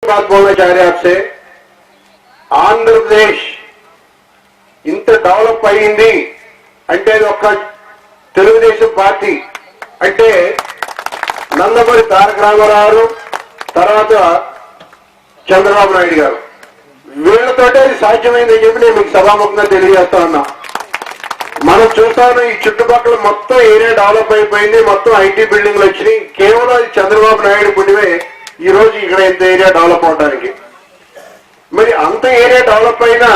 बात बोलना चाह रहे हैं आपसे। आंध्र प्रदेश इंत डेवलप अयिंदी అంటే ఒక తెలుగుదేశం పార్టీ అంటే నందమూరి తారక రామారావు తర్వాత చంద్రబాబు నాయుడు గారు వీళ్ళతోటే సాధ్యమైందని చెప్పి నేను మీకు సభాముఖంగా తెలియజేస్తా ఉన్నా. మనం చూస్తాను ఈ చుట్టుపక్కల మొత్తం ఏరియా డెవలప్ అయిపోయింది, మొత్తం ఐటీ బిల్డింగ్లు వచ్చినాయి. కేవలం చంద్రబాబు నాయుడు పుణ్యమే ఈ రోజు ఇక్కడ ఇంత ఏరియా డెవలప్ అవడానికి. మరి అంత ఏరియా డెవలప్ అయినా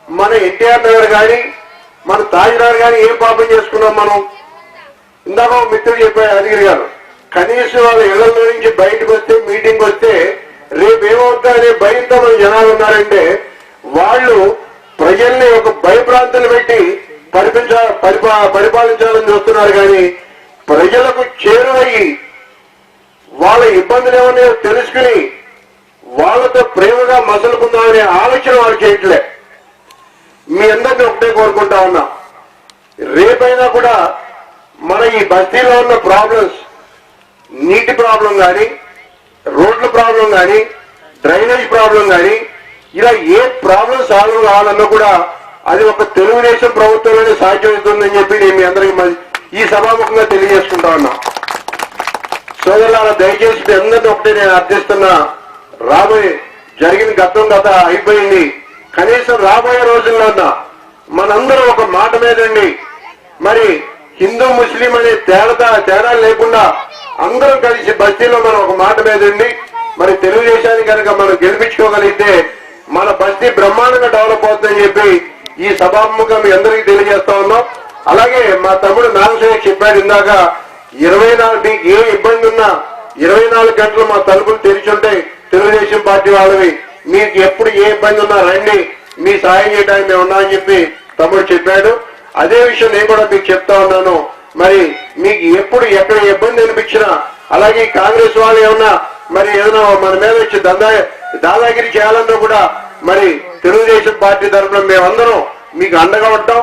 మన ఎన్టీఆర్ నగర్ కానీ మన తాజ్నగర్ కానీ ఏం పాపం చేసుకున్నాం మనం? ఇందాక మిత్రుడు చెప్పారు అధిగిరి గారు, కనీసం వాళ్ళ ఇళ్లలో నుంచి బయటకు వస్తే మీటింగ్ వస్తే రేపు ఏమవుతా అనే భయంతో మన జనాలు ఉన్నారంటే వాళ్ళు ప్రజల్ని ఒక భయప్రాంతాలు పెట్టి పరిపాలించాలని చూస్తున్నారు. కానీ ప్రజలకు చేరువయ్యి వాళ్ళ ఇబ్బందులు ఏమన్నాయో తెలుసుకుని వాళ్ళతో ప్రేమగా మసలుకుందామనే ఆలోచన వాళ్ళు చేయట్లే. మీ అందరినీ ఒకటే కోరుకుంటా ఉన్నా, రేపైనా కూడా మన ఈ బస్తీలో ఉన్న ప్రాబ్లమ్స్, నీటి ప్రాబ్లం కానీ, రోడ్ల ప్రాబ్లం కానీ, డ్రైనేజ్ ప్రాబ్లం కానీ, ఇలా ఏ ప్రాబ్లం సాల్వ్ కావాలన్నా కూడా అది ఒక తెలుగుదేశం ప్రభుత్వంలోనే సాధ్యమవుతుందని చెప్పి నేను మీ అందరికీ ఈ సభాముఖంగా తెలియజేసుకుంటా ఉన్నా. సోదరులారా, దయచేసి మీ అందరినీ ఒకటే నేను అర్థిస్తున్నా, రాబోయే జరిగిన గత అయిపోయింది. కనీసం రాబోయే రోజుల్లో మనందరం ఒక మాట మీదండి, మరి హిందూ ముస్లిం అనే తేడా లేకుండా అందరం కలిసి బస్తీలో మనం ఒక మాట మీదండి. మరి తెలుగుదేశాన్ని కనుక మనం గెలిపించుకోగలిగితే మన బస్తీ బ్రహ్మాండంగా డెవలప్ అవుతుందని చెప్పి ఈ సభాముఖంగా మీ అందరికీ తెలియజేస్తా ఉన్నాం. అలాగే మా తమ్ముడు నాగశేఖర్ చెప్పాడు ఇందాక, 24 మీకు ఏ ఇబ్బంది ఉన్నా 24 గంటలు మా తలుపులు తెరిచుంటాయి తెలుగుదేశం పార్టీ వాళ్ళవి. మీకు ఎప్పుడు ఏ ఇబ్బంది ఉన్నా రండి, మీ సాయం చేయడానికి మేము ఉన్నామని చెప్పి తమ్ముడు చెప్పాడు. అదే విషయం నేను కూడా మీకు చెప్తా ఉన్నాను. మరి మీకు ఎప్పుడు ఎక్కడ ఇబ్బంది అనిపించినా, అలాగే కాంగ్రెస్ వాళ్ళు ఏమన్నా మరి ఏదైనా మన మీద వచ్చి దాదాగిరి చేయాలన్నా కూడా మరి తెలుగుదేశం పార్టీ తరఫున మేమందరం మీకు అండగా ఉంటాం.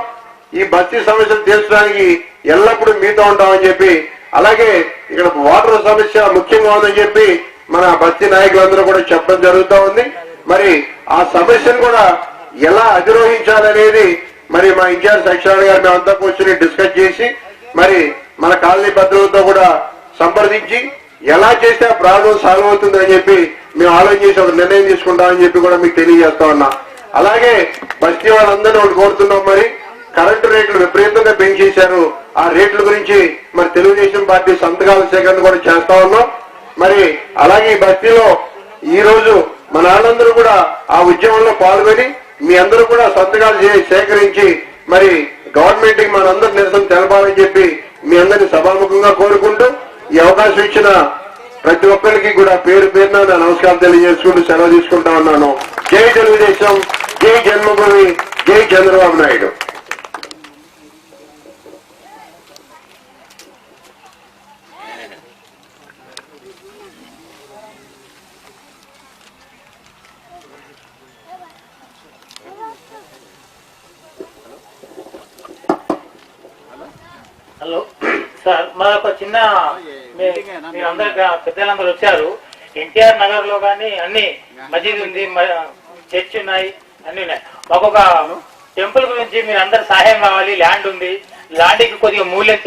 ఈ బస్తీ సమస్యలు తీర్చడానికి ఎల్లప్పుడూ మీతో ఉంటామని చెప్పి, అలాగే ఇక్కడ వాటర్ సమస్య ముఖ్యంగా ఉందని చెప్పి మన బస్తీ నాయకులందరూ కూడా చెప్పడం జరుగుతూ ఉంది. మరి ఆ సమస్యను కూడా ఎలా అధిరోహించాలనేది మరి మా ఇన్ఛార్జ్ సత్యనారాయణ గారు మేమంతా కూర్చొని డిస్కస్ చేసి మరి మన కాలనీ భద్రులతో కూడా సంప్రదించి ఎలా చేస్తే ఆ ప్రాబ్లం సాల్వ్ అవుతుందని చెప్పి మేము ఆలోచన చేసి ఒక నిర్ణయం తీసుకుంటామని చెప్పి కూడా మీకు తెలియజేస్తా ఉన్నా. అలాగే బస్తీ వాళ్ళందరినీ ఒకటి కోరుతున్నాం, మరి కరెంటు రేట్లు విపరీతంగా పెంచేశారు. ఆ రేట్ల గురించి మరి తెలుగుదేశం పార్టీ సంతకాల సేకరణ కూడా చేస్తా ఉన్నాం. మరి అలాగే ఈ బస్తీలో ఈ రోజు మన వాళ్ళందరూ కూడా ఆ ఉద్యమంలో పాల్గొని మీ అందరూ కూడా సంతకాలు సేకరించి మరి గవర్నమెంట్ కి మనందరూ నిరసన తెలపాలని చెప్పి మీ అందరినీ సభాముఖంగా కోరుకుంటూ ఈ అవకాశం ఇచ్చిన ప్రతి ఒక్కరికి కూడా పేరు పేరున నా నమస్కారం తెలియజేసుకుంటూ సెలవు తీసుకుంటా ఉన్నాను. జై తెలుగుదేశం, జై జన్మభూమి, జై చంద్రబాబు నాయుడు. హలో సార్, మాకు చిన్న మీరందరూ పెద్దలందరూ వచ్చారు. ఎన్టీఆర్ నగర్ లో కానీ అన్ని మసీద్ ఉంది, చర్చ్ ఉన్నాయి, అన్ని ఉన్నాయి. మాకు ఒక టెంపుల్ గురించి మీరు అందరు సహాయం కావాలి. ల్యాండ్ ఉంది, ల్యాండ్కి కొద్దిగా మూల్యం